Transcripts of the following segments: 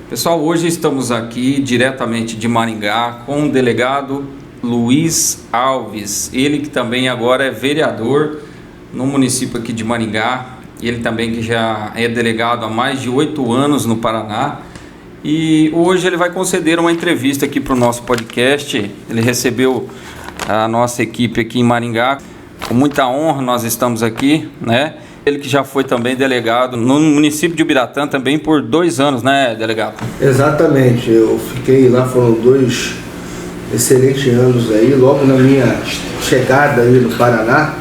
Pessoal, hoje estamos aqui diretamente de Maringá com o delegado Luiz Alves, ele que também agora é vereador no município aqui de Maringá, ele também que já é delegado há mais de 8 anos no Paraná, e hoje ele vai conceder uma entrevista aqui para o nosso podcast. Ele recebeu a nossa equipe aqui em Maringá, com muita honra nós estamos aqui, né? Ele que já foi também delegado no município de Ubiratã também por 2 anos, né, delegado? Exatamente, eu fiquei lá, foram 2 excelentes anos aí, logo na minha chegada aí no Paraná,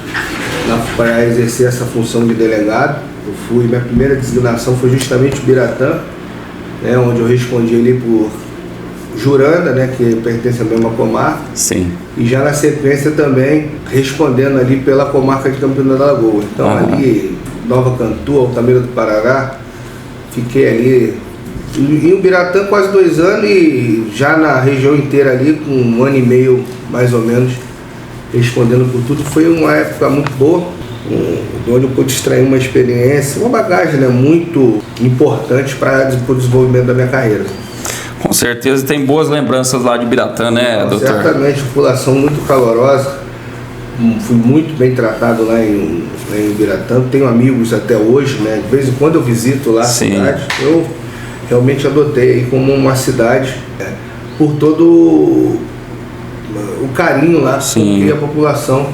para exercer essa função de delegado. Minha primeira designação foi justamente Ubiratã, né, onde eu respondi ali por Juranda, né, que pertence à mesma comarca. Sim. E já na sequência também respondendo ali pela comarca de Campina da Lagoa. Então ali, Nova Cantu, Altamira do Parará, fiquei ali em Ubiratã quase 2 anos e já na região inteira ali com 1 ano e meio mais ou menos respondendo por tudo. Foi uma época muito boa, onde eu pude extrair uma experiência, uma bagagem, né, muito importante para o desenvolvimento da minha carreira. Com certeza tem boas lembranças lá de Ubiratã, né, doutor? Certamente, população muito calorosa, fui muito bem tratado lá em Ubiratã, tenho amigos até hoje, né? De vez em quando eu visito lá a cidade, eu realmente adotei aí como uma cidade, por todo o carinho lá, com que a população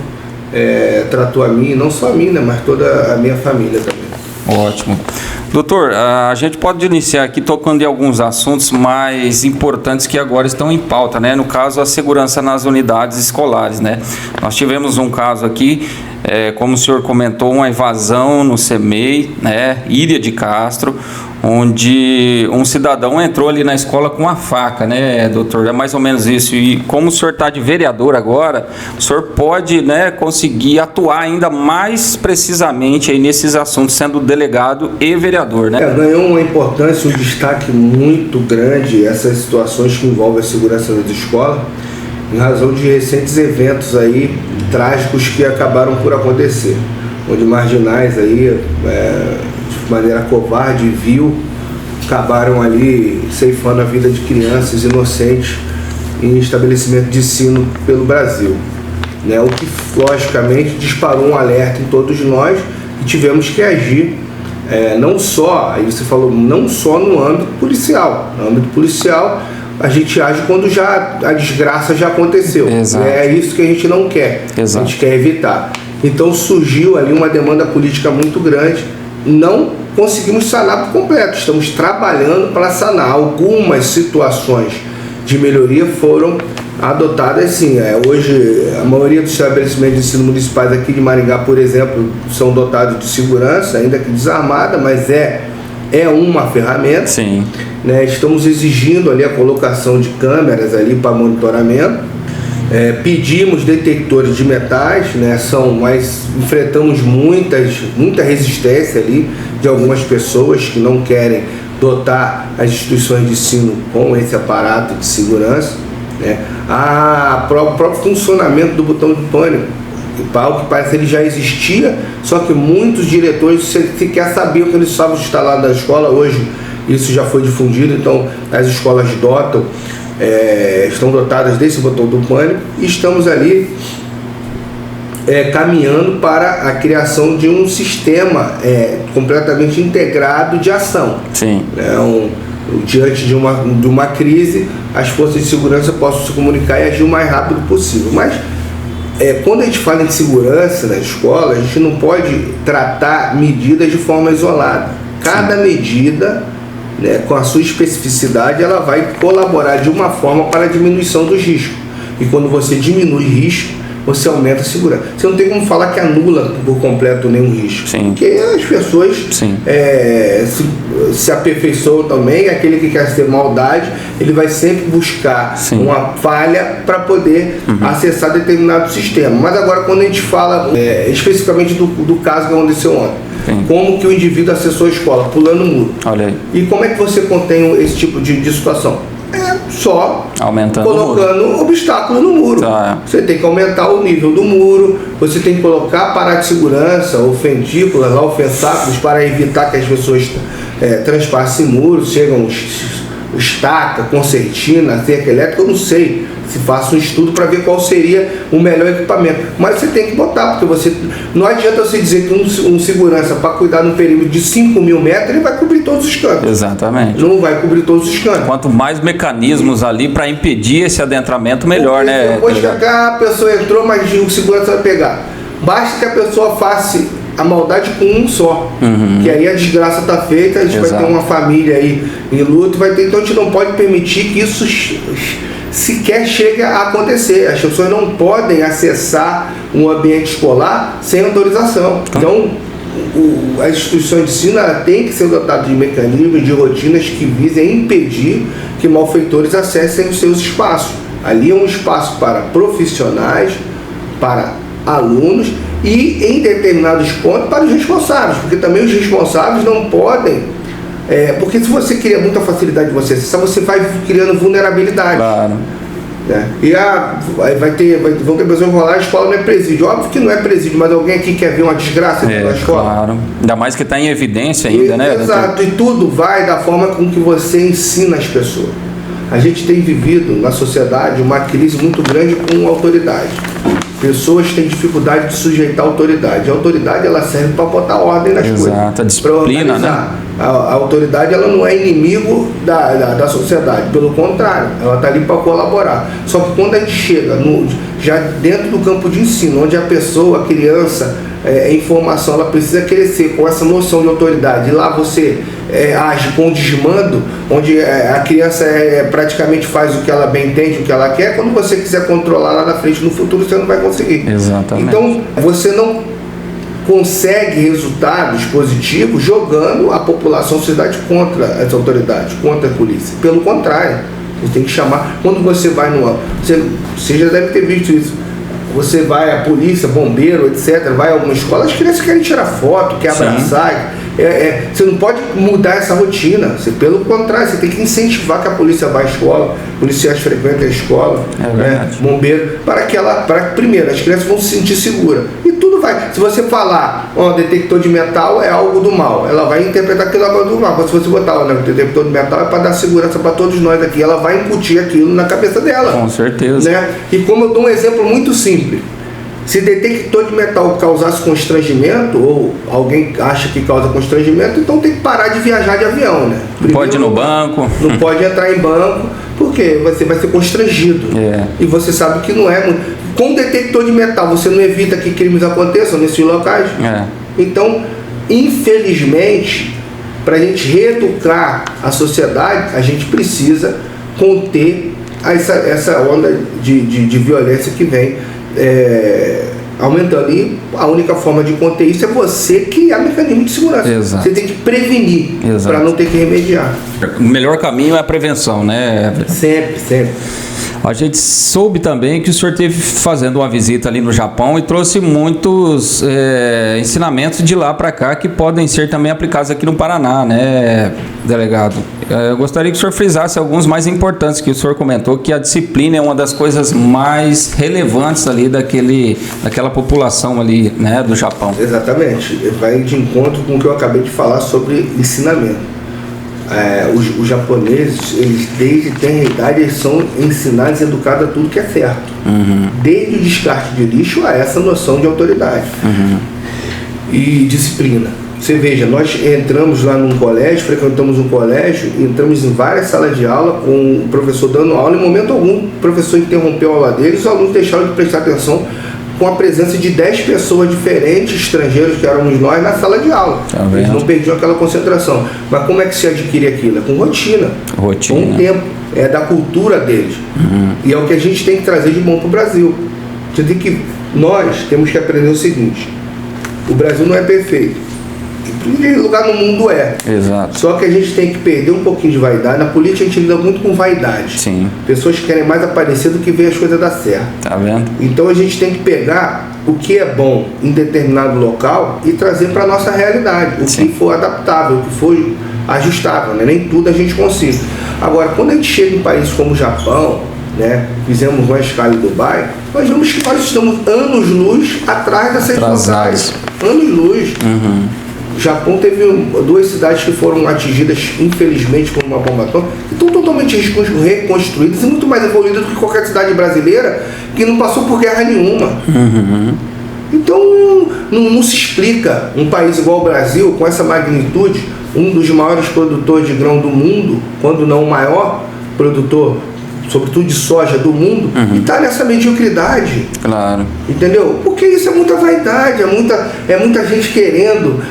tratou a mim, não só a mim, né, mas toda a minha família também. Ótimo. Doutor, a gente pode iniciar aqui tocando em alguns assuntos mais importantes que agora estão em pauta, né? No caso, a segurança nas unidades escolares, né? Nós tivemos um caso aqui, como o senhor comentou, uma invasão no CEMEI, né? Ilha de Castro, onde um cidadão entrou ali na escola com uma faca, né, doutor? É mais ou menos isso. E como o senhor está de vereador agora, o senhor pode, né, conseguir atuar ainda mais precisamente aí nesses assuntos, sendo delegado e vereador, né? Ganhou uma importância, um destaque muito grande essas situações que envolvem a segurança das escolas, em razão de recentes eventos aí trágicos que acabaram por acontecer, onde marginais aí, de maneira covarde e vil, acabaram ali ceifando a vida de crianças inocentes em estabelecimento de ensino pelo Brasil, né? O que logicamente disparou um alerta em todos nós e tivemos que agir, não só, aí você falou, não só no âmbito policial. No âmbito policial a gente age quando já a desgraça já aconteceu. Exato. É isso que a gente não quer. Exato. A gente quer evitar. Então surgiu ali uma demanda política muito grande. Não conseguimos sanar por completo, estamos trabalhando para sanar. Algumas situações de melhoria foram adotadas sim. Hoje a maioria dos estabelecimentos de ensino municipais aqui de Maringá, por exemplo, são dotados de segurança, ainda que desarmada, mas é uma ferramenta. Sim. Né? Estamos exigindo ali a colocação de câmeras ali para monitoramento. Pedimos detectores de metais, né? Mas enfrentamos muita resistência ali de algumas pessoas que não querem dotar as instituições de ensino com esse aparato de segurança, né? O próprio funcionamento do botão de pânico, algo que parece que ele já existia, só que muitos diretores sequer sabiam que ele estava instalado na escola. Hoje isso já foi difundido, então as escolas estão dotadas desse botão do pânico e estamos ali caminhando para a criação de um sistema completamente integrado de ação. Sim. Diante de uma crise, as forças de segurança possam se comunicar e agir o mais rápido possível. Mas quando a gente fala em segurança na escola, a gente não pode tratar medidas de forma isolada. Cada medida, né, com a sua especificidade, ela vai colaborar de uma forma para a diminuição dos riscos. E quando você diminui risco, você aumenta a segurança. Você não tem como falar que anula por completo nenhum risco. Sim. Porque as pessoas se aperfeiçoam também. Aquele que quer ter maldade, ele vai sempre buscar uma falha para poder acessar determinado sistema. Mas agora, quando a gente fala especificamente do caso que aconteceu ontem, como que o indivíduo acessou a escola? Pulando o muro. Olha aí. E como é que você contém esse tipo de situação? Só aumentando, colocando obstáculos no muro. Você tem que aumentar o nível do muro, você tem que colocar aparato de segurança, ofentículas, ofensáculos, para evitar que as pessoas transpassem muros, chegam estaca, concertina, cerca elétrica, eu não sei. Se faça um estudo para ver qual seria o melhor equipamento. Mas você tem que botar, porque você não adianta você dizer que um segurança, para cuidar num perímetro de 5.000 metros, ele vai cobrir todos os cantos. Exatamente. Não vai cobrir todos os cantos. Quanto mais mecanismos ali para impedir esse adentramento, melhor, né? Depois que a pessoa entrou, mas o segurança vai pegar. Basta que a pessoa faça a maldade com um só, que aí a desgraça está feita, a gente vai ter uma família aí em luto, então a gente não pode permitir que isso sequer chegue a acontecer. As pessoas não podem acessar um ambiente escolar sem autorização. Então, as instituições de ensino têm que ser dotadas de mecanismos, de rotinas que visem impedir que malfeitores acessem os seus espaços. Ali é um espaço para profissionais, para alunos e, em determinados pontos, para os responsáveis, porque também os responsáveis não podem, porque se você cria muita facilidade de você acessar, você vai criando vulnerabilidade. Claro. E vão ter pessoas que vão lá, a escola não é presídio. Óbvio que não é presídio, mas alguém aqui quer ver uma desgraça na escola. Claro. Ainda mais que está em evidência ainda, né? Exato, e tudo vai da forma com que você ensina as pessoas. A gente tem vivido na sociedade uma crise muito grande com a autoridade. Pessoas têm dificuldade de sujeitar a autoridade. A autoridade, ela serve para botar ordem nas coisas. Exato, a disciplina, né? A autoridade, ela não é inimigo da sociedade, pelo contrário, ela está ali para colaborar. Só que quando a gente chega já dentro do campo de ensino, onde a pessoa, a criança, em formação, ela precisa crescer com essa noção de autoridade, e lá você age com desmando, onde a criança praticamente faz o que ela bem entende, o que ela quer. Quando você quiser controlar lá na frente, no futuro, você não vai conseguir. Exatamente. Então, você não consegue resultados positivos jogando a população, a sociedade contra as autoridades, contra a polícia. Pelo contrário, você tem que chamar. Quando você vai você já deve ter visto isso. Você vai, a polícia, bombeiro, etc., vai a alguma escola, as crianças querem tirar foto, querem abraçar. Você não pode mudar essa rotina. Pelo contrário, você tem que incentivar que a polícia vá à escola, policiais frequentem a escola, bombeiro, primeiro, as crianças vão se sentir seguras. E tudo vai. Se você falar, detector de metal é algo do mal, ela vai interpretar aquilo algo do mal. Mas se você botar, detector de metal é para dar segurança para todos nós aqui, ela vai incutir aquilo na cabeça dela. Com certeza. E como eu dou um exemplo muito simples, se detector de metal causasse constrangimento, ou alguém acha que causa constrangimento, então tem que parar de viajar de avião, né? Não pode ir no banco. Não pode entrar em banco, porque você vai ser constrangido. E você sabe que não é muito. Com detector de metal, você não evita que crimes aconteçam nesses locais. Então, infelizmente, para a gente reeducar a sociedade, a gente precisa conter essa onda de violência que vem aumentando. E a única forma de conter isso é você criar mecanismo de segurança. Exato. Você tem que prevenir para não ter que remediar. O melhor caminho é a prevenção, né? Sempre. A gente soube também que o senhor esteve fazendo uma visita ali no Japão e trouxe muitos ensinamentos de lá para cá que podem ser também aplicados aqui no Paraná, né, delegado? Eu gostaria que o senhor frisasse alguns mais importantes que o senhor comentou, que a disciplina é uma das coisas mais relevantes ali daquela população ali, né, do Japão. Exatamente. Vai de encontro com o que eu acabei de falar sobre ensinamento. Os japoneses, eles desde tenra idade, eles são ensinados e educados a tudo que é certo. Desde o descarte de lixo a essa noção de autoridade e disciplina. Você veja, nós entramos lá num colégio, frequentamos um colégio, entramos em várias salas de aula com o professor dando aula. Em momento algum, o professor interrompeu a aula deles, os alunos deixaram de prestar atenção com a presença de 10 pessoas diferentes, estrangeiros que éramos nós, na sala de aula. Eles não perdiam aquela concentração. Mas como é que se adquire aquilo? É com rotina. Com o tempo. É da cultura deles. E é o que a gente tem que trazer de bom para o Brasil. Nós temos que aprender o seguinte: o Brasil não é perfeito. Em primeiro lugar no mundo Exato. Só que a gente tem que perder um pouquinho de vaidade. Na política a gente lida muito com vaidade. Sim. Pessoas que querem mais aparecer do que ver as coisas dar certo. Tá vendo? Então a gente tem que pegar o que é bom em determinado local e trazer para a nossa realidade. O que for adaptável, o que for ajustável, né? Nem tudo a gente consegue. Agora, quando a gente chega em países como o Japão, né, fizemos uma escala em Dubai, nós vemos que nós estamos anos-luz atrás dessas locais. Anos-luz. O Japão teve 2 cidades que foram atingidas, infelizmente, por uma bomba atômica, que estão totalmente reconstruídas e muito mais evoluídas do que qualquer cidade brasileira que não passou por guerra nenhuma. Então, não se explica um país igual o Brasil, com essa magnitude, um dos maiores produtores de grão do mundo, quando não o maior produtor, sobretudo de soja do mundo, e está nessa mediocridade. Claro. Entendeu? Porque isso é muita vaidade, é muita gente querendo,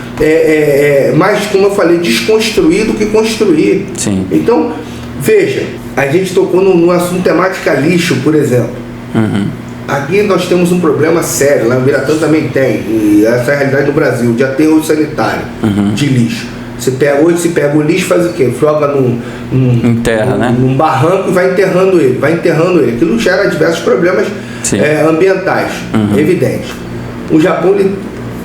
mais, como eu falei, desconstruir do que construir. Sim. Então, veja, a gente tocou no assunto temática lixo, por exemplo. Aqui nós temos um problema sério, lá no Biratã também tem, e essa é a realidade do Brasil, de aterro sanitário, de lixo. Hoje se pega o lixo, faz o quê? Joga num barranco e vai enterrando ele. Aquilo gera diversos problemas ambientais, evidentes. O Japão ele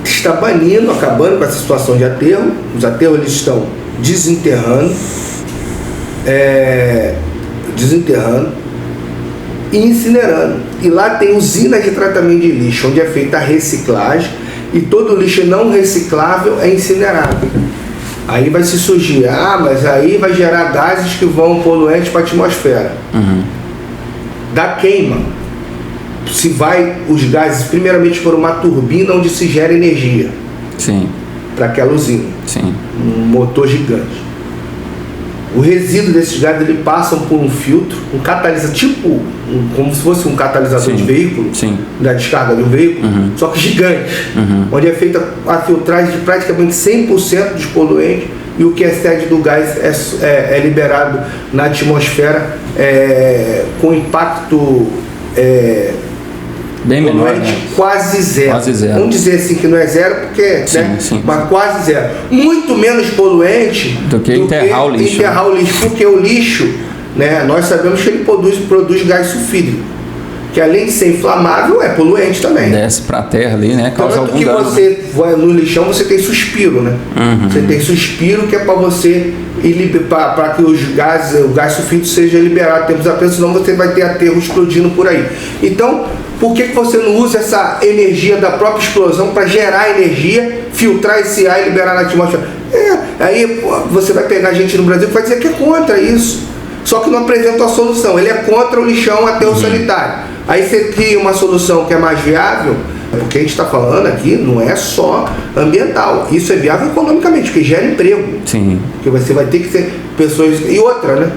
está banindo, acabando com essa situação de aterro. Os aterros eles estão desenterrando e incinerando. E lá tem usinas de tratamento de lixo, onde é feita a reciclagem, e todo lixo não reciclável é incinerado. Aí vai se surgir, mas aí vai gerar gases que vão poluentes para a atmosfera. Da queima, os gases primeiramente por uma turbina onde se gera energia. Sim. Para aquela usina. Sim. Um motor gigante. O resíduo desses gases ele passam por um filtro, um catalisador, como se fosse um catalisador de veículo, da descarga do veículo, só que gigante, onde é feita a filtragem de praticamente 100% dos poluentes, e o que excede do gás é liberado na atmosfera com impacto bem menor, quase zero. Vamos dizer assim que não é zero, porque mas quase zero. Muito menos poluente do que enterrar o lixo. Porque o lixo, nós sabemos que ele produz gás sulfídrico, que além de ser inflamável, é poluente também. Desce para a terra ali, causa algum dano. Você vai no lixão, você tem suspiro, Você tem suspiro que é para você para que o gás sulfídrico seja liberado tempos apenas, senão você vai ter aterro explodindo por aí. Então, por que você não usa essa energia da própria explosão para gerar energia, filtrar esse ar e liberar na atmosfera? Aí você vai pegar gente no Brasil que vai dizer que é contra isso, só que não apresenta a solução. Ele é contra o lixão, aterro sanitário. Aí você cria uma solução que é mais viável, porque a gente está falando aqui não é só ambiental, isso é viável economicamente, porque gera emprego. Sim. Porque você vai ter que ter pessoas. E outra,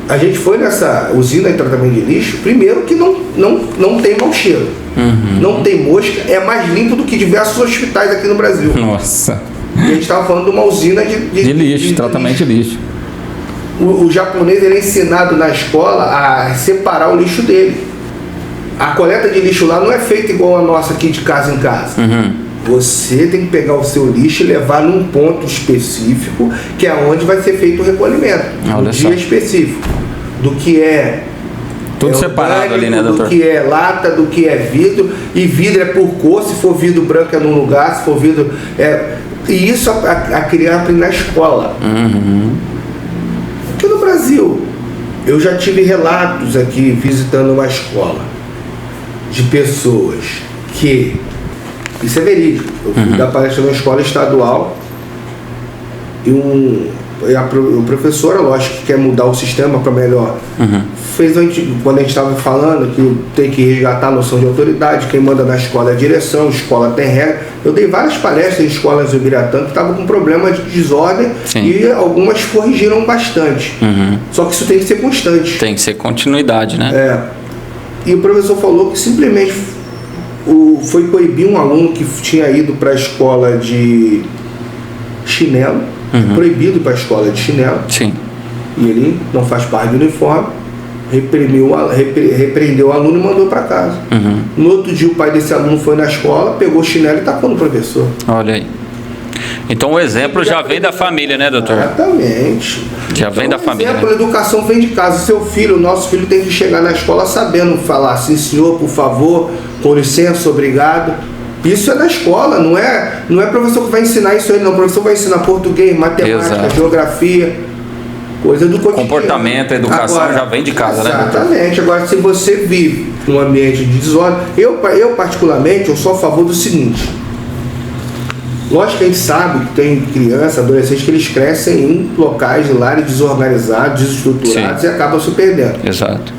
a gente foi nessa usina de tratamento de lixo, primeiro que não tem mau cheiro, não tem mosca, é mais limpo do que diversos hospitais aqui no Brasil. Nossa. E a gente estava falando de uma usina de lixo, tratamento de lixo. O japonês ele é ensinado na escola a separar o lixo dele. A coleta de lixo lá não é feita igual a nossa aqui de casa em casa. Você tem que pegar o seu lixo e levar num ponto específico, que é onde vai ser feito o recolhimento. No dia específico. Do que é tudo separado ali, doutor? Do que é lata, do que é vidro. E vidro é por cor, se for vidro branco é num lugar, se for vidro... E isso a criança aprende na escola. Aqui no Brasil, eu já tive relatos aqui, visitando uma escola, de pessoas que... Isso é verídico. Eu fui dar palestra numa escola estadual e o professor, lógico, que quer mudar o sistema para melhor. Quando a gente estava falando que tem que resgatar a noção de autoridade, quem manda na escola é a direção, a escola tem regra. Eu dei várias palestras em escolas do Biratã que estavam com problema de desordem. E algumas corrigiram bastante. Só que isso tem que ser constante. Tem que ser continuidade, E o professor falou que simplesmente foi coibir um aluno que tinha ido para a escola de chinelo, proibido ir para a escola de chinelo, e ele não faz parte do uniforme, repreendeu o aluno e mandou para casa. No outro dia o pai desse aluno foi na escola, pegou o chinelo e tacou no professor. Olha aí. Então o exemplo já vem da família, doutor? Exatamente. Já vem da família. A educação vem de casa. O nosso filho tem que chegar na escola sabendo falar sim, senhor, por favor, com licença, obrigado. Isso é na escola, não é professor que vai ensinar isso aí, não. O professor vai ensinar português, matemática, geografia, coisa do cotidiano. Comportamento, educação já vem de casa, Exatamente. Agora, se você vive num ambiente de desordem, eu particularmente, eu sou a favor do seguinte: Lógico que a gente sabe que tem criança, adolescente, que eles crescem em locais, lares desorganizados, desestruturados, sim, e acabam se perdendo. exato.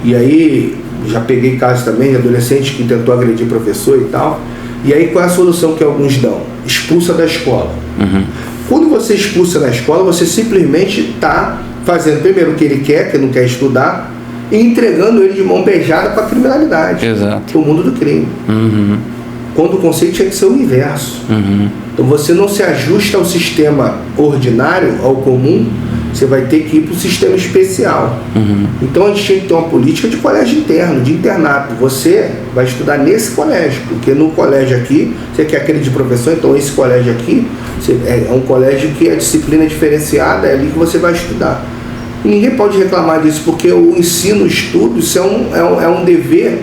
E aí, já peguei casos também de adolescente que tentou agredir professor e tal. E aí, qual é a solução que alguns dão? Expulsa da escola. Quando você expulsa da escola, você simplesmente está fazendo primeiro o que ele quer, que não quer estudar, e entregando ele de mão beijada para a criminalidade, Exato. para o mundo do crime. Quando o conceito tinha que ser o inverso. Então você não se ajusta ao sistema ordinário, ao comum, você vai ter que ir para o sistema especial. Então a gente tinha que ter uma política de colégio interno, de internato. Você vai estudar nesse colégio, porque no colégio aqui, você quer aquele de professor, então esse colégio aqui é um colégio que a disciplina é diferenciada, é ali que você vai estudar. E ninguém pode reclamar disso, porque o ensino, o estudo, isso é um dever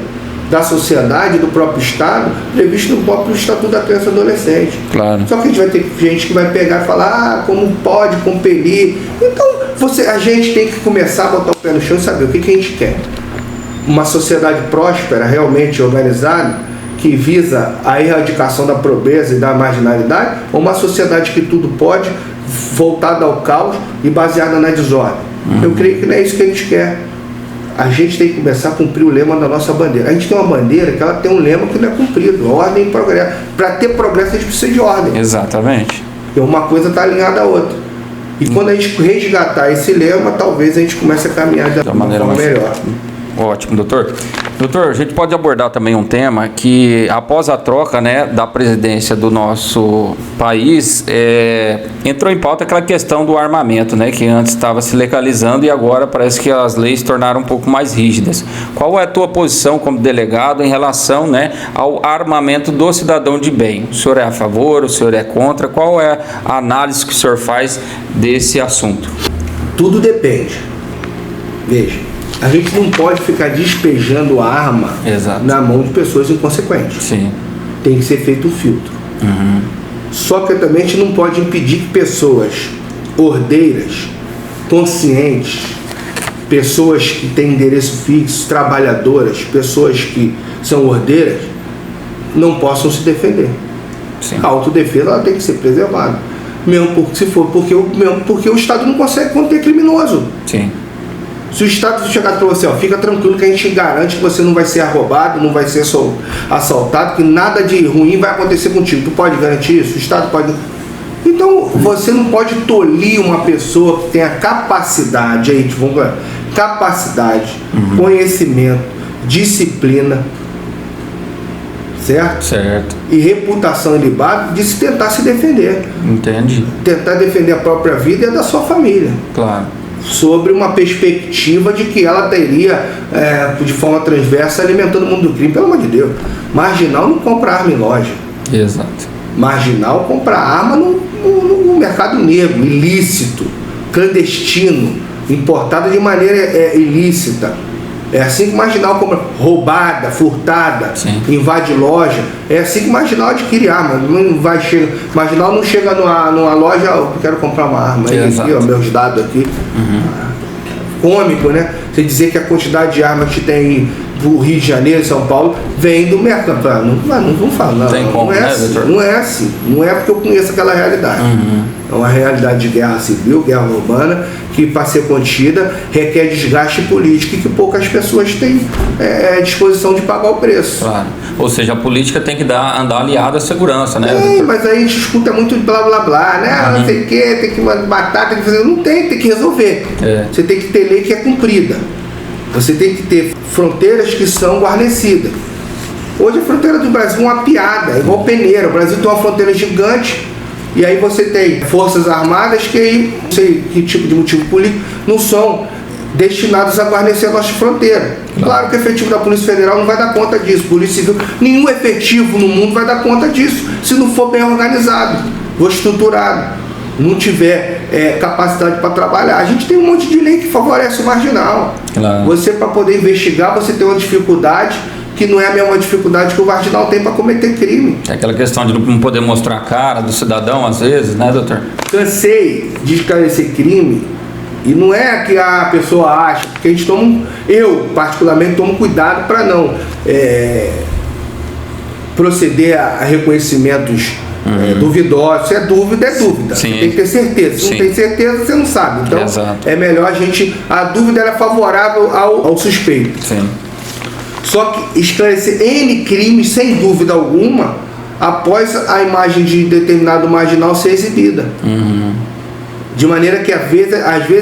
da sociedade, do próprio Estado, previsto no próprio Estatuto da Criança e Adolescente. Claro. Só que a gente vai ter gente que vai pegar e falar, como pode compelir. Então, a gente tem que começar a botar o pé no chão e saber o que a gente quer. Uma sociedade próspera, realmente organizada, que visa a erradicação da pobreza e da marginalidade, ou uma sociedade que tudo pode, voltada ao caos e baseada na desordem. Eu creio que não é isso que a gente quer. A gente tem que começar a cumprir o lema da nossa bandeira. A gente tem uma bandeira que ela tem um lema que não é cumprido, ordem e progresso. Para ter progresso a gente precisa de ordem. Exatamente. Porque uma coisa está alinhada à outra. E quando a gente resgatar esse lema, talvez a gente comece a caminhar de uma maneira forma melhor. Ótimo, doutor. Doutor, a gente pode abordar também um tema que, após a troca, né, da presidência do nosso país, entrou em pauta aquela questão do armamento, né, que antes estava se legalizando e agora parece que as leis se tornaram um pouco mais rígidas. Qual é a tua posição como delegado em relação, né, ao armamento do cidadão de bem? O senhor é a favor, o senhor é contra? Qual é a análise que o senhor faz desse assunto? Tudo depende. Veja. A gente não pode ficar despejando a arma Exato. na mão de pessoas inconsequentes. Sim. Tem que ser feito o filtro. Só que também a gente não pode impedir que pessoas ordeiras, conscientes, pessoas que têm endereço fixo, trabalhadoras, pessoas que são ordeiras, não possam se defender. Sim. A autodefesa ela tem que ser preservada. Mesmo porque o Estado não consegue conter criminoso. Sim. Se o Estado chegar para você, fica tranquilo que a gente garante que você não vai ser roubado, não vai ser assaltado, que nada de ruim vai acontecer contigo. Tu pode garantir isso? O Estado pode... Então, você não pode tolir uma pessoa que tenha capacidade, conhecimento, disciplina, certo? Certo. E reputação ilibada de se tentar se defender. Entendi. Tentar defender a própria vida e a da sua família. Claro. Sobre uma perspectiva de que ela teria, de forma transversa, alimentando o mundo do crime. Pelo amor de Deus, marginal não compra arma em loja. Exato. Marginal compra arma no mercado negro, ilícito, clandestino, importada de maneira ilícita. É assim que marginal compra, roubada, furtada, sim, invade loja. É assim que marginal adquire arma. Marginal não chega numa loja, eu quero comprar uma arma. Aí, aqui, meus dados aqui. Cômico, né? Você dizer que a quantidade de armas que tem do Rio de Janeiro, São Paulo, vem do mercado. Não fala, não é assim, não é assim. Não é porque eu conheço aquela realidade. É uma realidade de guerra civil, guerra urbana, que para ser contida requer desgaste político e que poucas pessoas têm disposição de pagar o preço. Claro. Ou seja, a política tem que andar aliada à segurança, né? Mas aí a gente escuta muito blá blá blá, né? Não sei o que, tem que matar, tem que fazer. Não tem que resolver. Você tem que ter lei que é cumprida. Você tem que ter fronteiras que são guarnecidas. Hoje a fronteira do Brasil é uma piada, é igual peneira. O Brasil tem uma fronteira gigante. E aí você tem forças armadas que aí, não sei que tipo de motivo político, não são destinados a guarnecer a nossa fronteira. Claro que o efetivo da Polícia Federal não vai dar conta disso, Polícia Civil, nenhum efetivo no mundo vai dar conta disso, se não for bem organizado, ou estruturado, não tiver capacidade para trabalhar. A gente tem um monte de lei que favorece o marginal. Claro. Você, para poder investigar, você tem uma dificuldade que não é a mesma dificuldade que o marginal tem para cometer crime. É aquela questão de não poder mostrar a cara do cidadão, às vezes, né, doutor? Cansei de esclarecer crime, e não é que a pessoa acha, porque a gente eu particularmente tomo cuidado para não proceder a reconhecimentos duvidosa. Se é dúvida, Sim. Tem que ter certeza. Se Sim. não tem certeza, você não sabe. Então, Exato. é melhor a dúvida é favorável ao suspeito. Sim. Só que esclarecer N crimes, sem dúvida alguma, após a imagem de determinado marginal ser exibida. De maneira que, às vezes,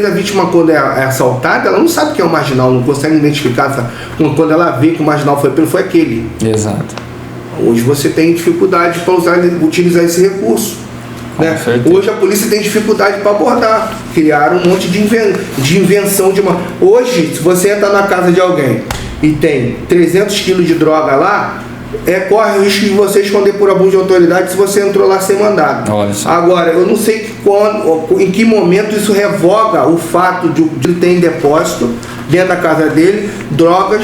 a vítima, quando é assaltada, ela não sabe que é um marginal, não consegue identificar. Quando ela vê que o marginal foi aquele. Exato. Hoje você tem dificuldade para utilizar esse recurso. Né? Hoje a polícia tem dificuldade para abordar. Criaram um monte de invenção de uma... Hoje, se você entrar na casa de alguém e tem 300 quilos de droga lá, corre o risco de você esconder por abuso de autoridade se você entrou lá sem mandado. Agora, eu não sei em que momento isso revoga o fato de ele ter em depósito, dentro da casa dele, drogas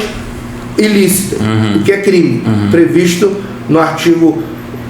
ilícitas, o que é crime, previsto no artigo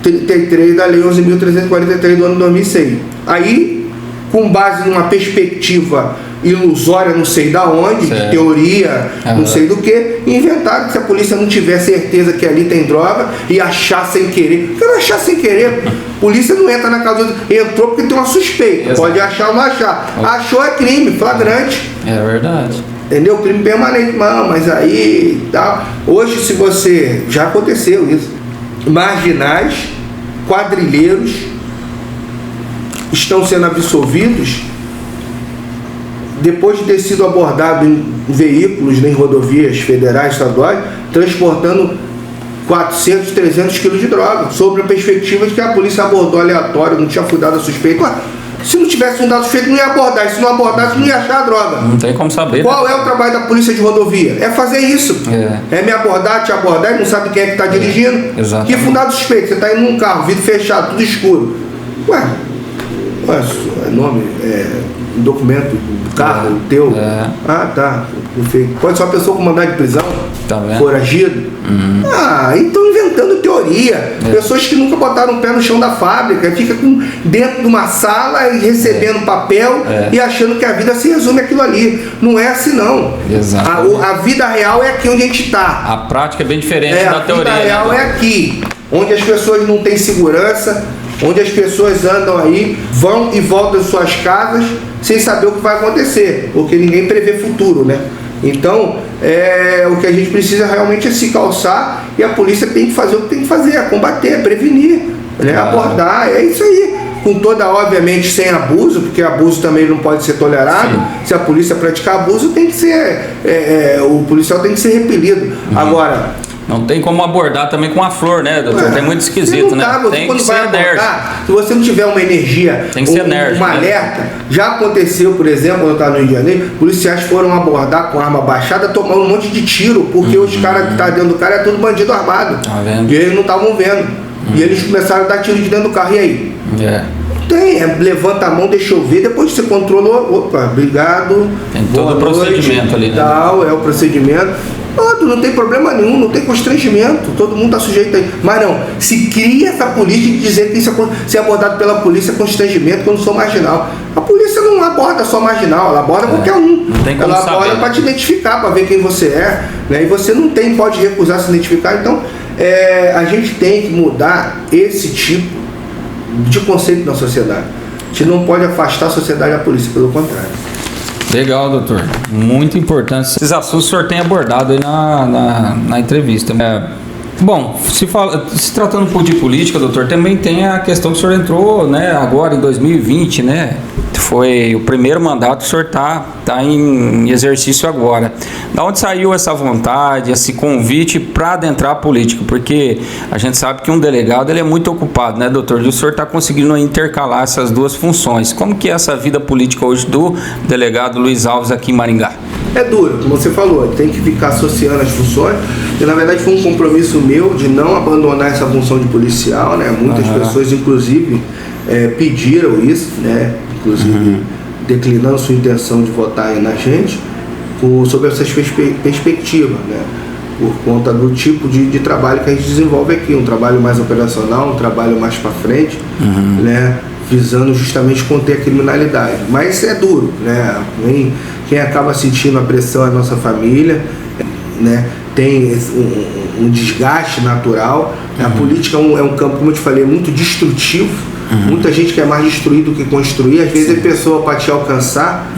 33 da Lei 11.343 do ano 2006. Aí, com base numa perspectiva ilusória, não sei da onde, de teoria, não sei do que, inventaram que se a polícia não tiver certeza que ali tem droga e achar sem querer. Por que não achar sem querer? A polícia não entra na casa do... Entrou porque tem uma suspeita. Exato. Pode achar ou não achar. Achou é crime, flagrante. É verdade. Entendeu? Crime permanente. Não, mas aí tal. Hoje, se você... Já aconteceu isso. Marginais, quadrilheiros estão sendo absolvidos depois de ter sido abordado em veículos, em rodovias federais, estaduais, transportando 400, 300 quilos de droga, sob a perspectiva de que a polícia abordou aleatório, não tinha fundado a suspeita. Se não tivesse fundado a suspeita, não ia abordar. E se não abordasse, não ia achar a droga. Não tem como saber. Qual é o trabalho da polícia de rodovia? É fazer isso. É me abordar, te abordar, e não sabe quem é que está dirigindo. Exatamente. Que fundado suspeito? Você está indo num carro, vidro fechado, tudo escuro. Ué, nome, documento do carro, teu. Ah, tá. Perfeito. Pode ser uma pessoa com mandado de prisão, foragido. Então inventando teoria. Pessoas que nunca botaram o pé no chão da fábrica, fica dentro de uma sala e recebendo papel e achando que a vida se resume àquilo ali. Não é assim, não. A vida real é aqui onde a gente está. A prática é bem diferente da teoria. A vida real é aqui, onde as pessoas não têm segurança, onde as pessoas andam aí, vão e voltam às suas casas sem saber o que vai acontecer, porque ninguém prevê futuro, né? Então, o que a gente precisa realmente é se calçar, e a polícia tem que fazer o que tem que fazer, é combater, prevenir, né? Abordar, é isso aí. Com toda, obviamente, sem abuso, porque abuso também não pode ser tolerado. Sim. Se a polícia praticar abuso, tem que ser, o policial tem que ser repelido. Agora... Não tem como abordar também com a flor, né, doutor? É muito esquisito, né? Tem que ser enérgico. Se você não tiver uma energia, tem que ser enérgico, uma alerta, já aconteceu, por exemplo, quando eu estava no Rio de Janeiro, policiais foram abordar com arma baixada, tomando um monte de tiro, porque os caras que estavam dentro do carro é tudo bandido armado. Tá vendo? E eles não estavam vendo. E eles começaram a dar tiro de dentro do carro, e aí? Levanta a mão, deixa eu ver, depois você controlou, opa, obrigado. Tem todo o procedimento ali, né? Tal, é o procedimento. Não tem problema nenhum, não tem constrangimento, todo mundo está sujeito aí. Mas não, se cria essa política de dizer que isso ser abordado pela polícia é constrangimento, que eu não sou marginal. A polícia não aborda só marginal, ela aborda qualquer um. Não tem como ela saber, aborda para te identificar, para ver quem você é, né? E você não pode recusar se identificar. Então, a gente tem que mudar esse tipo de conceito na sociedade. A gente não pode afastar a sociedade da polícia, pelo contrário. Legal, doutor. Muito importante. Esses assuntos o senhor tem abordado aí na entrevista. Bom, se tratando um pouco de política, doutor, também tem a questão que o senhor entrou, né, agora em 2020, né? Foi o primeiro mandato que o senhor tá em exercício agora. Da onde saiu essa vontade, esse convite para adentrar a política? Porque a gente sabe que um delegado ele é muito ocupado, né, doutor? E o senhor está conseguindo intercalar essas duas funções. Como que é essa vida política hoje do delegado Luiz Alves aqui em Maringá? É duro, como você falou, tem que ficar associando as funções. E na verdade foi um compromisso meu de não abandonar essa função de policial, né? Muitas pessoas, inclusive, pediram isso, né? Inclusive declinando sua intenção de votar na gente, sob essas perspectivas, né? Por conta do tipo de trabalho que a gente desenvolve aqui, um trabalho mais operacional, um trabalho mais para frente, né? Visando justamente conter a criminalidade. Mas é duro, né? Quem acaba sentindo a pressão é a nossa família. né, tem um desgaste natural. A política é um campo, como eu te falei, muito destrutivo. Muita gente quer mais destruir do que construir. Às vezes a pessoa, para te alcançar,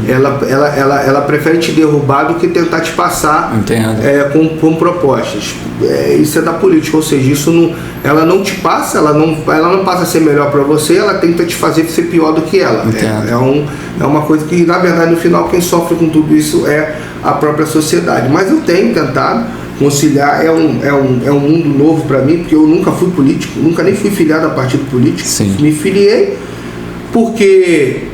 ela prefere te derrubar do que tentar te passar com propostas. Isso é da política, ou seja, ela não te passa, ela não passa a ser melhor para você, ela tenta te fazer ser pior do que ela. É uma coisa que, na verdade, no final, quem sofre com tudo isso é a própria sociedade. Mas eu tenho tentado conciliar. É um mundo novo para mim, porque eu nunca fui político, nunca nem fui filiado a partido político. Sim. Me filiei porque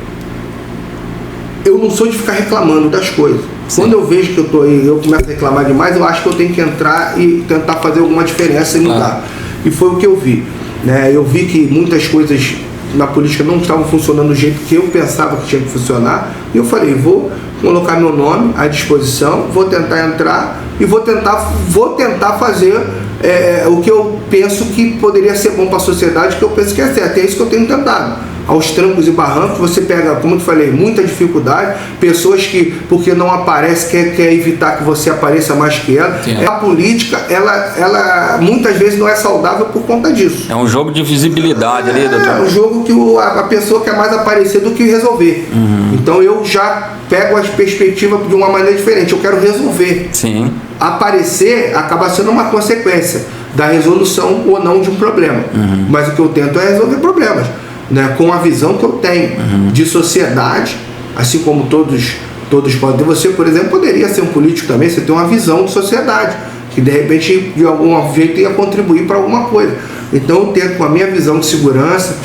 eu não sou de ficar reclamando das coisas. Sim. Quando eu vejo que eu começo a reclamar demais, eu acho que eu tenho que entrar e tentar fazer alguma diferença e mudar. E foi o que eu vi, né? Eu vi que muitas coisas na política não estavam funcionando do jeito que eu pensava que tinha que funcionar, e eu falei, vou colocar meu nome à disposição, vou tentar entrar e vou tentar fazer o que eu penso que poderia ser bom para a sociedade, que eu penso que é certo. É isso que eu tenho tentado. Aos trancos e barrancos, você pega, como eu te falei, muita dificuldade, pessoas que, porque não aparece, quer evitar que você apareça mais que ela. Sim. A política, ela muitas vezes não é saudável por conta disso. É um jogo de visibilidade ali, doutor. É um jogo que a pessoa quer mais aparecer do que resolver. Então eu já pego as perspectivas de uma maneira diferente, eu quero resolver. Sim. Aparecer acaba sendo uma consequência da resolução ou não de um problema. Mas o que eu tento é resolver problemas, né, com a visão que eu tenho de sociedade, assim como todos podem ter. Você, por exemplo, poderia ser um político também, você tem uma visão de sociedade, que de repente, de algum jeito, ia contribuir para alguma coisa. Então eu tento, com a minha visão de segurança,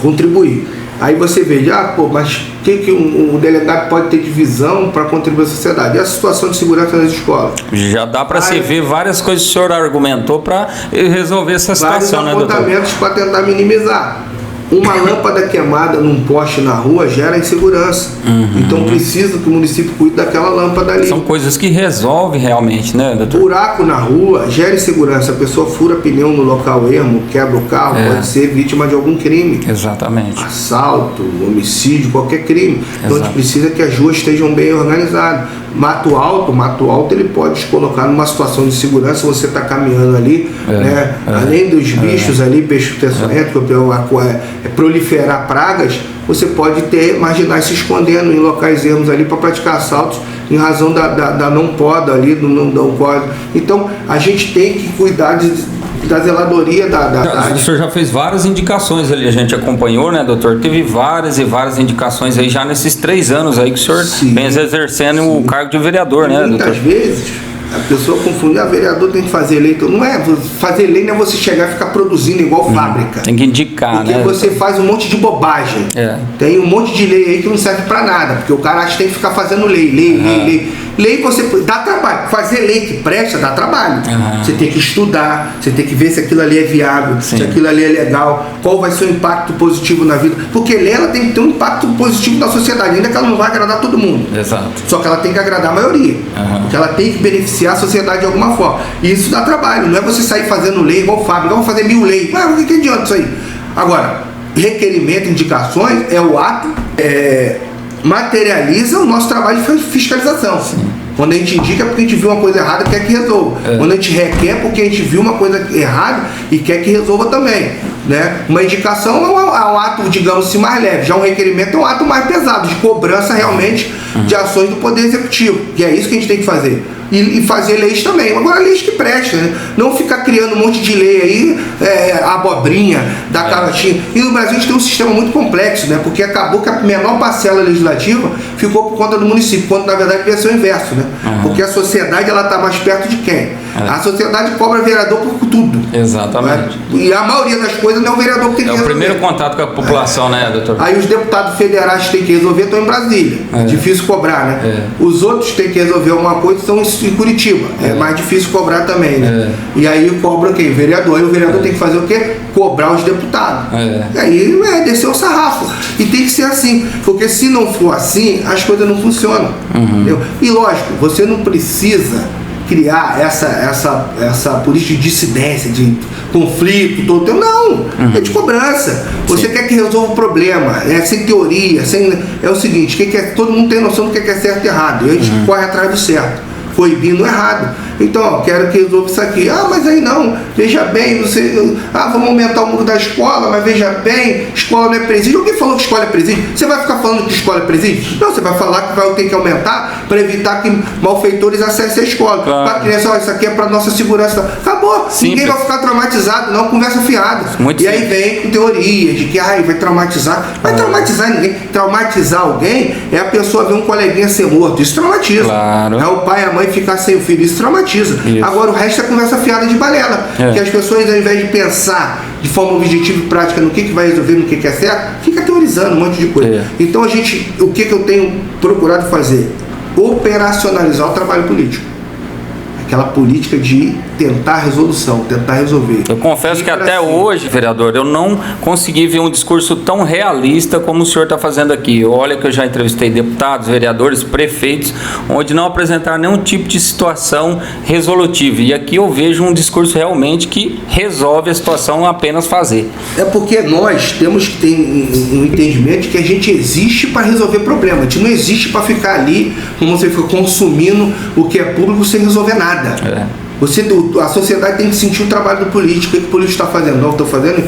contribuir. Aí você vê, mas o que um delegado pode ter de visão para contribuir à sociedade? E a situação de segurança nas escolas? Já dá para se ver várias coisas que o senhor argumentou para resolver essa situação, né, doutor? Vários apontamentos para tentar minimizar. Uma lâmpada queimada num poste na rua gera insegurança. Então precisa que o município cuide daquela lâmpada ali. São coisas que resolvem realmente, né, doutor? Buraco na rua gera insegurança. A pessoa fura pneu no local ermo, quebra o carro, pode ser vítima de algum crime. Exatamente. Assalto, homicídio, qualquer crime. Então a gente precisa que as ruas estejam bem organizadas. Mato alto ele pode te colocar numa situação de segurança. Você está caminhando ali, né? Além dos bichos ali, peixe peçonhento, proliferar pragas, você pode ter marginais se escondendo em locais ermos ali para praticar assaltos em razão da não poda ali, do não código. Então a gente tem que cuidar da zeladoria O senhor já fez várias indicações ali, a gente acompanhou, né, doutor? Teve várias e várias indicações aí já nesses 3 anos aí que o senhor vem exercendo o cargo de vereador, né, doutor? Muitas vezes a pessoa confunde, vereador tem que fazer lei. Então, não é fazer lei, não é você chegar e ficar produzindo igual fábrica. Tem que indicar, porque né? Porque você faz um monte de bobagem. Tem um monte de lei aí que não serve pra nada, porque o cara acha que tem que ficar fazendo lei. Lei você dá trabalho. Fazer lei que presta dá trabalho. Você tem que estudar, você tem que ver se aquilo ali é viável, se aquilo ali é legal, qual vai ser o impacto positivo na vida. Porque lei, ela tem que ter um impacto positivo na sociedade, ainda que ela não vai agradar todo mundo. Exato. Só que ela tem que agradar a maioria. Porque ela tem que beneficiar a sociedade de alguma forma. E isso dá trabalho, não é você sair fazendo lei igual fábrica, vamos fazer 1000 leis. Mas o que adianta isso aí? Agora, requerimento, indicações, é o ato, materializa o nosso trabalho de fiscalização. Quando a gente indica é porque a gente viu uma coisa errada e quer que resolva. Quando a gente requer é porque a gente viu uma coisa errada e quer que resolva também, né? Uma indicação é um ato, digamos assim, mais leve. Já um requerimento é um ato mais pesado, de cobrança realmente de ações do Poder Executivo. E é isso que a gente tem que fazer. E fazer leis também. Agora, leis que prestem, né? Não ficar criando um monte de lei aí, abobrinha, da carotinha. E no Brasil a gente tem um sistema muito complexo, né? Porque acabou que a menor parcela legislativa ficou por conta do município, quando na verdade devia ser o inverso, né? Porque a sociedade, ela está mais perto de quem? A sociedade cobra vereador por tudo. Exatamente. Né? E a maioria das coisas não é o vereador que tem que resolver. É o primeiro contato com a população, né, doutor? Aí os deputados federais que têm que resolver estão em Brasília. Difícil cobrar, né? Os outros têm que resolver alguma coisa estão em Curitiba. É mais difícil cobrar também, né? E aí cobra quem? Vereador. E o vereador tem que fazer o quê? Cobrar os deputados. E aí descer o sarrafo. E tem que ser assim. Porque se não for assim, as coisas não funcionam. Entendeu? E lógico, você não precisa criar essa política de dissidência, de conflito, todo tempo. Não, é de cobrança. Você quer que resolva o problema, sem teoria, é o seguinte, todo mundo tem noção do que é certo e errado, e a gente corre atrás do certo. coibindo errado. Então, ó, quero que resolva isso aqui. Ah, mas aí não, veja bem, você... Ah, vamos aumentar o muro da escola, mas veja bem, escola não é presídio. Alguém falou que escola é presídio? Você vai ficar falando que escola é presídio? Não, você vai falar que vai ter que aumentar para evitar que malfeitores acessem a escola. Claro. Para a criança, ó, isso aqui é para nossa segurança. Acabou. Simples. Ninguém vai ficar traumatizado, não, conversa fiada. Muito e aí simples. vem com teorias de que vai traumatizar. Vai traumatizar ninguém. Traumatizar alguém é a pessoa ver um coleguinha ser morto. Isso traumatiza. Claro. É o pai e a mãe ficar sem o filho. Isso traumatiza. Isso. Agora o resto é conversa fiada de balela. Que as pessoas, ao invés de pensar de forma objetiva e prática no que vai resolver, no que é certo, fica teorizando um monte de coisa. Então o que eu tenho procurado fazer? Operacionalizar o trabalho político. Aquela política de tentar resolução, tentar resolver. Eu confesso que até hoje, vereador, eu não consegui ver um discurso tão realista como o senhor está fazendo aqui. Olha que eu já entrevistei deputados, vereadores, prefeitos, onde não apresentaram nenhum tipo de situação resolutiva. E aqui eu vejo um discurso realmente que resolve a situação apenas fazer. É porque nós temos que ter um entendimento de que a gente existe para resolver problemas. A gente não existe para ficar ali, como você fica consumindo o que é público sem resolver nada. A sociedade tem que sentir o trabalho do político. O que o político está fazendo? Não, estou fazendo.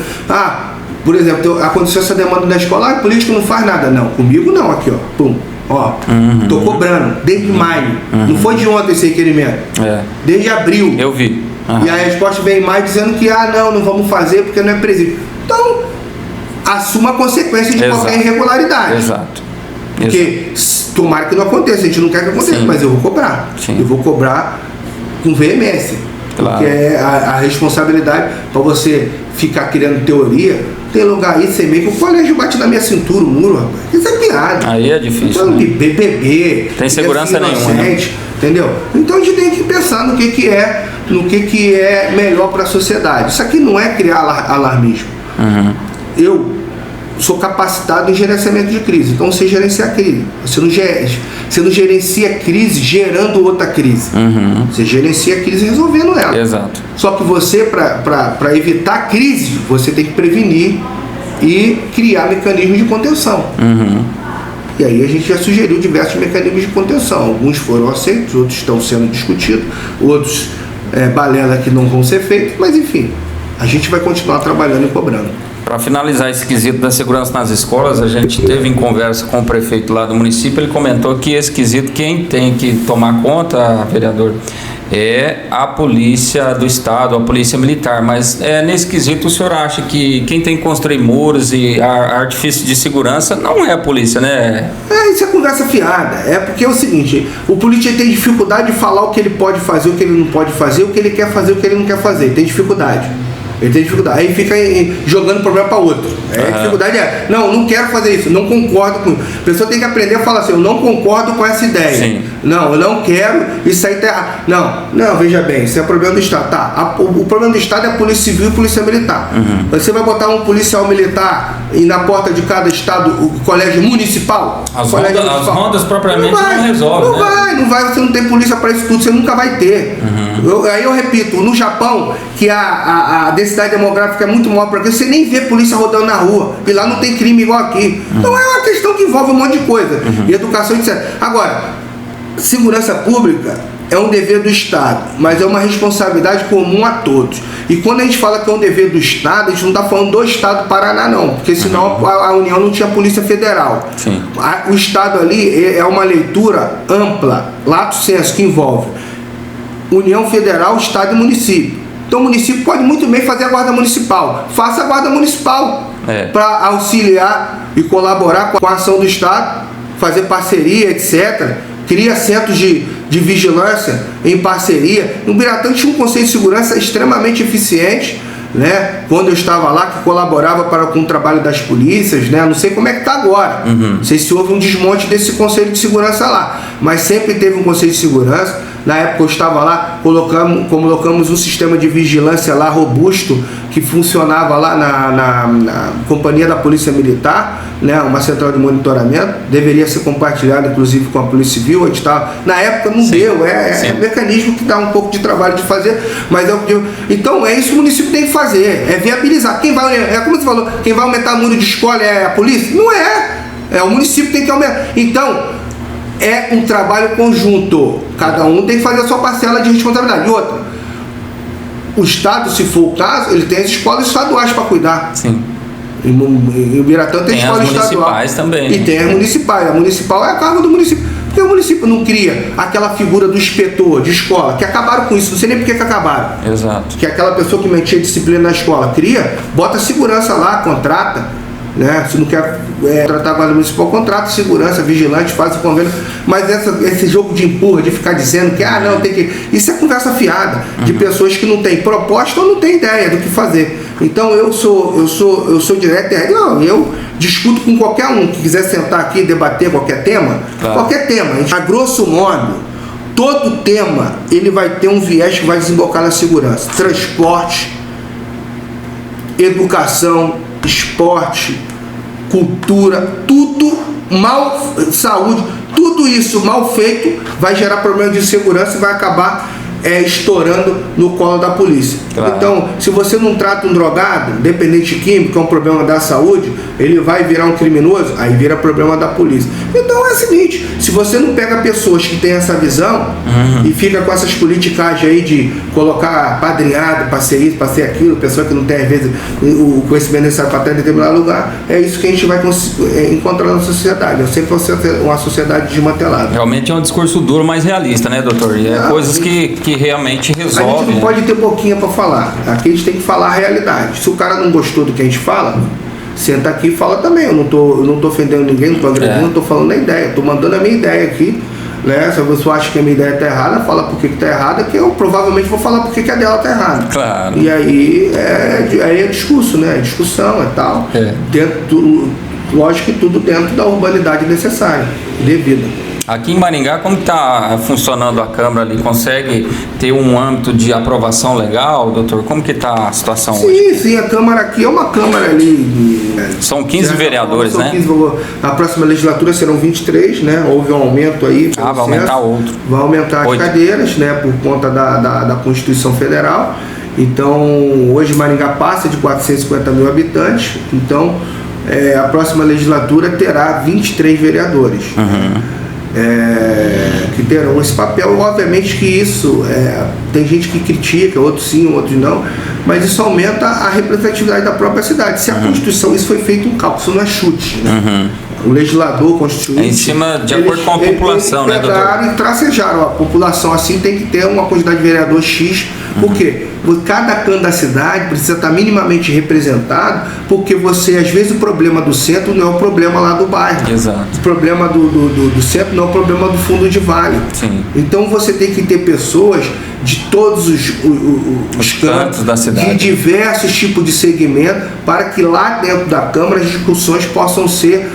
Por exemplo, aconteceu essa demanda da escola, o político não faz nada. Não, comigo não, aqui, ó. Pum. Ó, tô cobrando desde maio. Não foi de ontem esse requerimento. Desde abril. Eu vi. E a resposta vem em maio dizendo que não vamos fazer porque não é presídio. Então, assuma a consequência de qualquer irregularidade. Exato. Porque tomara que não aconteça, a gente não quer que aconteça, mas eu vou cobrar. Eu vou cobrar com veemência. Claro. Porque é a responsabilidade para você ficar criando teoria. Tem lugar aí, você meio que o colégio bate na minha cintura, o muro, rapaz. Isso é piada. Aí é difícil. Então, né? BBB. Tem segurança nenhuma. Né? Entendeu? Então a gente tem que pensar no que é melhor para a sociedade. Isso aqui não é criar alarmismo. Eu sou capacitado em gerenciamento de crise. Então você gerencia a crise. Você não gerencia a crise gerando outra crise. Você gerencia a crise resolvendo ela. Exato. Só que você, para evitar a crise, você tem que prevenir e criar mecanismos de contenção. E aí a gente já sugeriu diversos mecanismos de contenção. Alguns foram aceitos, outros estão sendo discutidos, outros balela que não vão ser feitos, mas enfim, a gente vai continuar trabalhando e cobrando. Para finalizar esse quesito da segurança nas escolas, a gente teve em conversa com o prefeito lá do município, ele comentou que esse quesito, quem tem que tomar conta, vereador, é a polícia do estado, a polícia militar, mas nesse quesito o senhor acha que quem tem que construir muros e artifícios de segurança não é a polícia, né? Isso é conversa fiada, porque é o seguinte, o polícia tem dificuldade de falar o que ele pode fazer, o que ele não pode fazer, o que ele quer fazer, o que ele não quer fazer, tem dificuldade. Ele tem dificuldade, aí fica jogando problema para outro. A dificuldade não quero fazer isso, não concordo com isso. A pessoa tem que aprender a falar assim, eu não concordo com essa ideia. Sim. Não, eu não quero, isso aí tá errado. Não, veja bem, isso é problema do Estado. O problema do Estado é a Polícia Civil e a Polícia Militar. Você vai botar um policial militar e na porta de cada estado o colégio municipal? As rondas propriamente não resolvem. Não vai, você não tem polícia para isso tudo, você nunca vai ter. Aí eu repito, no Japão, que a densidade demográfica é muito maior, porque você nem vê polícia rodando na rua, e lá não tem crime igual aqui. Então é uma questão que envolve um monte de coisa, e educação, etc. Agora, segurança pública é um dever do Estado, mas é uma responsabilidade comum a todos. E quando a gente fala que é um dever do Estado, a gente não está falando do Estado do Paraná, não, porque senão a União não tinha Polícia Federal. O Estado ali é uma leitura ampla, lato sensu, que envolve União Federal, Estado e município. Então o município pode muito bem fazer a guarda municipal. Faça a guarda municipal para auxiliar e colaborar com a ação do Estado, fazer parceria, etc. Cria centros de vigilância em parceria. No Biratã tinha um conselho de segurança extremamente eficiente, né? Quando eu estava lá, que colaborava com o trabalho das polícias, né? Não sei como é que está agora. Não sei se houve um desmonte desse conselho de segurança lá, mas sempre teve um conselho de segurança. Na época eu estava lá, colocamos um sistema de vigilância lá robusto, que funcionava lá na companhia da Polícia Militar, né, uma central de monitoramento, deveria ser compartilhado inclusive com a Polícia Civil. A gente tava, na época não deu, é um mecanismo que dá um pouco de trabalho de fazer, mas então é isso que o município tem que fazer, é viabilizar. Como você falou, quem vai aumentar o número de escola é a polícia? Não é, o município tem que aumentar. Então, é um trabalho conjunto. Cada um tem que fazer a sua parcela de responsabilidade. E outra, o Estado, se for o caso, ele tem as escolas estaduais para cuidar. Sim. Em Ubiratã tem escola estadual. Tem as municipais também. E tem as municipais. A municipal é a cargo do município. Porque o município não cria aquela figura do inspetor de escola, que acabaram com isso, não sei nem por que acabaram. Exato. Que é aquela pessoa que mantinha disciplina na escola cria, bota segurança lá, contrata, né? Se não quer tratar a guarda municipal, contrata segurança, vigilante, faz o convênio. Mas esse jogo de empurra, de ficar dizendo que, não, tem que... Isso é conversa fiada, de pessoas que não têm proposta ou não têm ideia do que fazer. Então eu sou direto, eu discuto com qualquer um que quiser sentar aqui e debater qualquer tema, qualquer tema. A grosso modo, todo tema ele vai ter um viés que vai desembocar na segurança. Transporte, educação, esporte, cultura, tudo mal, saúde, tudo isso mal feito vai gerar problemas de segurança e vai acabar estourando no colo da polícia. Claro. Então, se você não trata um drogado, dependente químico, que é um problema da saúde, ele vai virar um criminoso, aí vira problema da polícia. Então é o seguinte, se você não pega pessoas que têm essa visão e fica com essas politicagens aí de colocar padrinhado para ser isso, para ser aquilo, pessoa que não tem às vezes o conhecimento necessário para estar em determinado lugar, é isso que a gente vai encontrar na sociedade. É sempre uma sociedade desmantelada. Realmente é um discurso duro, mas realista, né, doutor? E coisas que realmente resolve. A gente não pode ter boquinha para falar. Aqui a gente tem que falar a realidade. Se o cara não gostou do que a gente fala, senta aqui e fala também. Eu não tô ofendendo ninguém, não tô agredindo, não tô falando a ideia. Tô mandando a minha ideia aqui, né? Se a pessoa acha que a minha ideia tá errada, fala por que tá errada, que eu provavelmente vou falar por que a dela tá errada. Claro. E aí é discurso, né? É discussão, tal. Lógico que tudo dentro da urbanidade necessária, devida. Aqui em Maringá, como está funcionando a Câmara ali? Consegue ter um âmbito de aprovação legal, doutor? Como que está a situação hoje? Sim, a Câmara aqui é uma Câmara ali... São 15 vereadores, né? 15, a próxima legislatura serão 23, né? Houve um aumento aí. Vai aumentar outro. Vai aumentar 8. As cadeiras, né? Por conta da Constituição Federal. Então, hoje Maringá passa de 450 mil habitantes. Então, a próxima legislatura terá 23 vereadores. Que terão esse papel. Obviamente que isso tem gente que critica, outros sim, outros não, mas isso aumenta a representatividade da própria cidade. Se a Constituição, isso foi feito um cálculo, isso não é chute, né? O legislador constituinte em cima de acordo com a população, né, doutor? E tracejaram a população assim, tem que ter uma quantidade de vereador X. Por quê? Cada canto da cidade precisa estar minimamente representado, porque às vezes o problema do centro não é o problema lá do bairro. Exato. O problema do centro não é o problema do fundo de vale. Sim. Então você tem que ter pessoas de todos os cantos da cidade, de diversos tipos de segmento, para que lá dentro da Câmara as discussões possam ser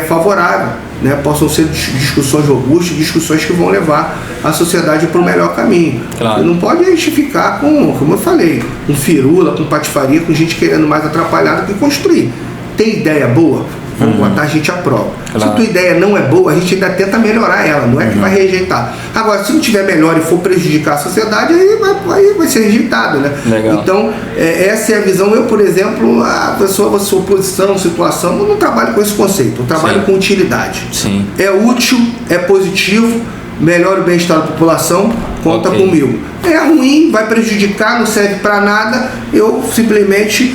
favoráveis, né? Possam ser discussões robustas, discussões que vão levar a sociedade para o melhor caminho. Claro. Não pode a gente ficar como eu falei, com firula, com patifaria, com gente querendo mais atrapalhar do que construir. Tem ideia boa? Vamos botar, a gente aprova. Claro. Se a tua ideia não é boa, a gente ainda tenta melhorar ela, não é que vai rejeitar. Agora, se não tiver melhor e for prejudicar a sociedade, aí vai ser rejeitado, né? Legal. Então, essa é a visão. Eu, por exemplo, a pessoa, sua posição, situação, eu não trabalho com esse conceito, eu trabalho com utilidade. Sim. É útil, é positivo, melhora o bem-estar da população, conta comigo. É ruim, vai prejudicar, não serve para nada, eu simplesmente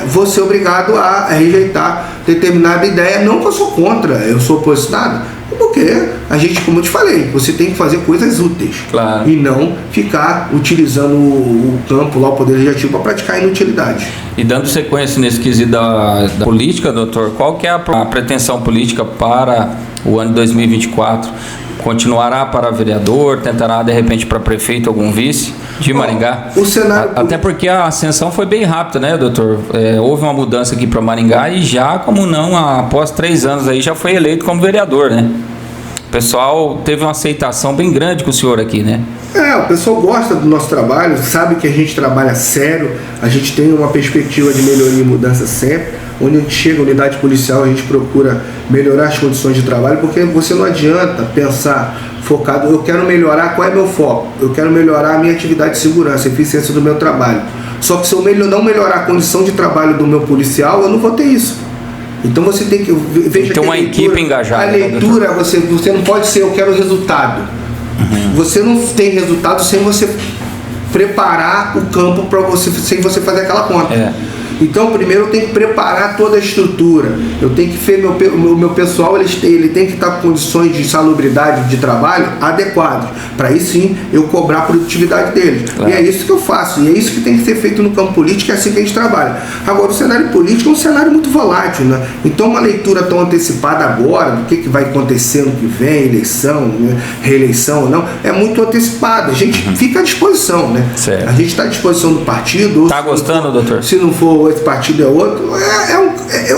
vou ser obrigado a rejeitar determinada ideia. Não que eu sou contra, eu sou oposicionado, porque a gente, como eu te falei, você tem que fazer coisas úteis. Claro. E não ficar utilizando o campo lá, o Poder Legislativo, para praticar inutilidade. E dando sequência nesse quesito da política, doutor, qual que é a pretensão política para o ano de 2024? Continuará para vereador, tentará de repente para prefeito algum vice de Maringá? O cenário... Até porque a ascensão foi bem rápida, né, doutor? Houve uma mudança aqui para Maringá e já, como não, após 3 anos aí já foi eleito como vereador, né? O pessoal teve uma aceitação bem grande com o senhor aqui, né? O pessoal gosta do nosso trabalho, sabe que a gente trabalha sério, a gente tem uma perspectiva de melhoria e mudança sempre. Onde a gente chega, a unidade policial, a gente procura melhorar as condições de trabalho, porque você não adianta pensar focado, eu quero melhorar, qual é meu foco? Eu quero melhorar a minha atividade de segurança, a eficiência do meu trabalho. Só que se eu não melhorar a condição de trabalho do meu policial, eu não vou ter isso. Então você tem que ter uma equipe engajada. A leitura, você não pode ser eu quero resultado. Você não tem resultado sem você preparar o campo para você, sem você fazer aquela conta. Então, primeiro eu tenho que preparar toda a estrutura. Eu tenho que ver o meu pessoal, ele tem que estar com condições de salubridade de trabalho adequadas. Para aí sim eu cobrar a produtividade deles. Claro. E é isso que eu faço. E é isso que tem que ser feito no campo político, é assim que a gente trabalha. Agora, o cenário político é um cenário muito volátil, né? Então, uma leitura tão antecipada agora, do que vai acontecer no que vem, eleição, né? Reeleição ou não, é muito antecipada. A gente fica à disposição, né? Certo. A gente está à disposição do partido. Está gostando, doutor? Se não for esse partido é outro,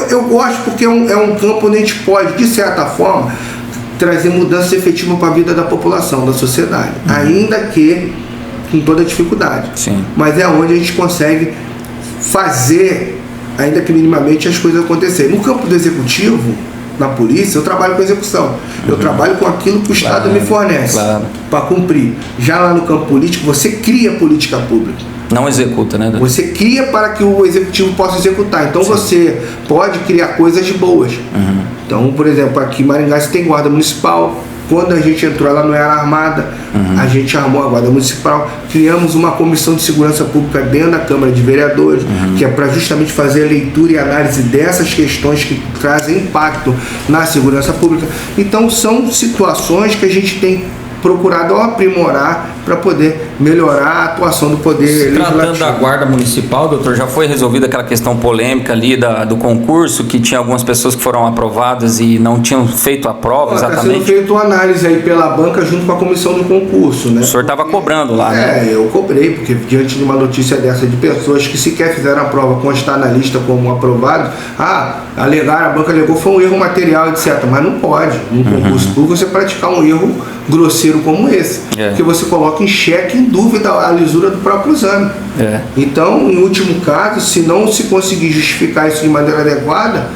eu gosto porque é um campo onde a gente pode, de certa forma, trazer mudança efetiva para a vida da população, da sociedade, ainda que com toda dificuldade. Sim. Mas é onde a gente consegue fazer, ainda que minimamente, as coisas acontecerem. No campo do executivo, na polícia, eu trabalho com execução. Eu trabalho com aquilo que o Estado me fornece para cumprir. Já lá no campo político, você cria política pública. Não executa, né, doutor? Você cria para que o executivo possa executar. Então você pode criar coisas boas. Então, por exemplo, aqui em Maringá você tem guarda municipal. Quando a gente entrou, ela não era armada. A gente armou a guarda municipal. Criamos uma comissão de segurança pública dentro da Câmara de Vereadores, que é para justamente fazer a leitura e análise dessas questões que trazem impacto na segurança pública. Então são situações que a gente tem procurado aprimorar para poder melhorar a atuação do poder legislativo. Tratando da guarda municipal, doutor, já foi resolvida aquela questão polêmica ali do concurso, que tinha algumas pessoas que foram aprovadas e não tinham feito a prova exatamente? Está sendo feita uma análise aí pela banca junto com a comissão do concurso, né? O senhor estava cobrando lá, né? Eu cobrei, porque diante de uma notícia dessa de pessoas que sequer fizeram a prova, constar na lista como aprovado, a banca alegou foi um erro material, etc. Mas não pode, num concurso público, você praticar um erro grosseiro como esse, porque você coloca em xeque, em dúvida, a lisura do próprio exame. Então, em último caso, se não se conseguir justificar isso de maneira adequada,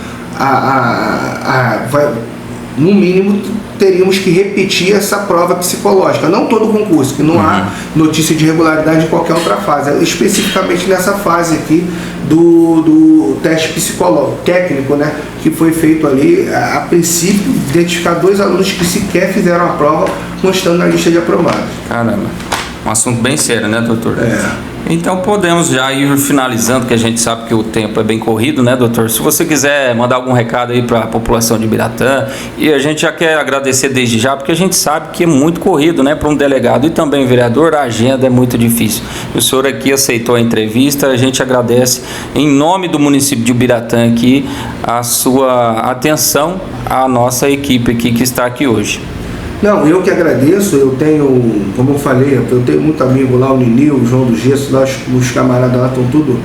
no mínimo teríamos que repetir essa prova psicológica, não todo o concurso, que não há notícia de irregularidade em qualquer outra fase, especificamente nessa fase aqui do teste psicológico técnico, né, que foi feito ali, a princípio, identificar 2 alunos que sequer fizeram a prova constando na lista de aprovados. Caramba, um assunto bem sério, né, doutor? Então podemos já ir finalizando, que a gente sabe que o tempo é bem corrido, né, doutor? Se você quiser mandar algum recado aí para a população de Ibiratã, e a gente já quer agradecer desde já, porque a gente sabe que é muito corrido, né, para um delegado e também vereador, a agenda é muito difícil. O senhor aqui aceitou a entrevista, a gente agradece em nome do município de Ibiratã aqui a sua atenção à nossa equipe aqui que está aqui hoje. Não, eu que agradeço, eu tenho, como eu falei, eu tenho muito amigo lá, o Nini, o João do Gesso, lá, os camaradas lá estão tudo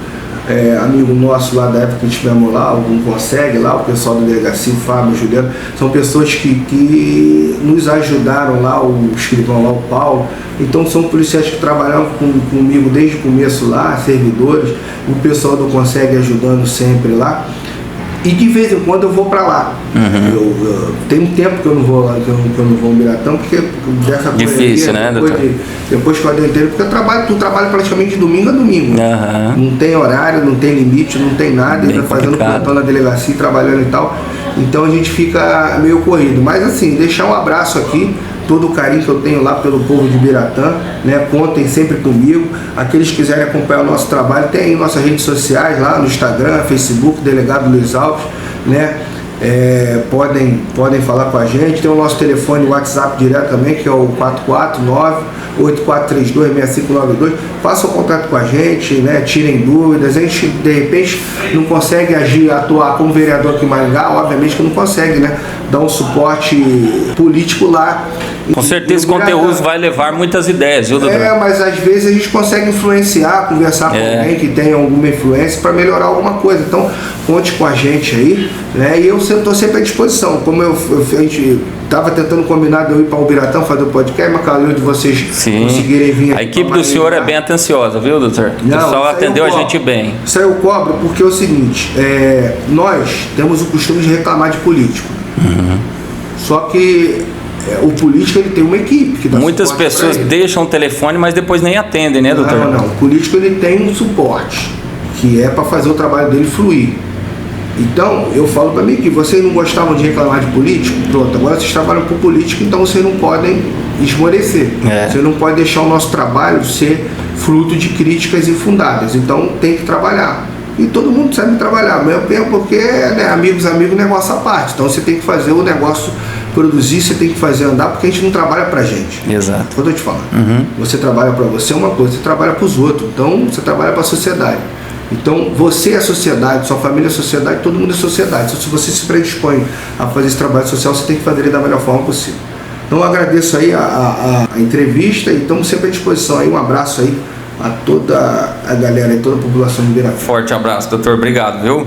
amigo nosso lá da época que estivemos lá, o Não Consegue lá, o pessoal da delegacia, o Fábio, o Juliano, são pessoas que nos ajudaram lá, o escrivão lá, o Paulo. Então são policiais que trabalharam comigo desde o começo lá, servidores, o pessoal do Consegue ajudando sempre lá. E de vez em quando eu vou para lá. Tem um tempo que eu não vou lá, que eu não vou ao Ibiratã, porque dessa coisa difícil, né, doutor? Depois que eu adentrei, porque tu trabalha praticamente de domingo a domingo. Não tem horário, não tem limite, não tem nada, ele vai fazendo plantão na delegacia, trabalhando e tal. Então a gente fica meio corrido. Mas assim, deixar um abraço aqui, todo o carinho que eu tenho lá pelo povo de Ibiratã, né? Contem sempre comigo. Aqueles que quiserem acompanhar o nosso trabalho, tem nossas redes sociais lá no Instagram, Facebook, Delegado Luiz Alves, né? Podem falar com a gente. Tem o nosso telefone WhatsApp direto também, que é o 449-8432-6592. Façam contato com a gente, né? Tirem dúvidas. A gente de repente não consegue atuar como vereador aqui em Maringá, obviamente que não consegue, né? Dar um suporte político lá. Com certeza o conteúdo vai levar muitas ideias, viu, doutor? Mas às vezes a gente consegue influenciar, conversar com alguém que tem alguma influência para melhorar alguma coisa. Então, conte com a gente aí, né? E eu estou sempre à disposição. Como a gente estava tentando combinar de eu ir para o Ibiratã fazer o podcast, mas calhou de vocês conseguirem vir aqui. A equipe do senhor é bem atenciosa, viu, doutor? O pessoal atendeu a gente bem. Isso aí eu cobro porque é o seguinte, nós temos o costume de reclamar de político. Só que o político ele tem uma equipe que dá muitas pessoas deixam o telefone, mas depois nem atendem, né, doutor? Não. O político ele tem um suporte que é para fazer o trabalho dele fluir. Então, eu falo para mim que vocês não gostavam de reclamar de político, pronto, agora vocês trabalham com político, então vocês não podem esmorecer. Vocês não podem deixar o nosso trabalho ser fruto de críticas infundadas. Então, tem que trabalhar. E todo mundo sabe trabalhar, mesmo porque, né, amigos, negócio à parte. Então, você tem que fazer o negócio produzir, você tem que fazer andar, porque a gente não trabalha pra gente. Exato. Quando eu te falo, você trabalha pra você é uma coisa, você trabalha pros outros. Então, você trabalha pra sociedade. Então, você é a sociedade, sua família é a sociedade, todo mundo é sociedade. Então, se você se predispõe a fazer esse trabalho social, você tem que fazer ele da melhor forma possível. Então, eu agradeço aí a entrevista e estamos sempre à disposição aí. Um abraço aí a toda a galera e toda a população de Ibirapitanga. Forte abraço, doutor. Obrigado, viu?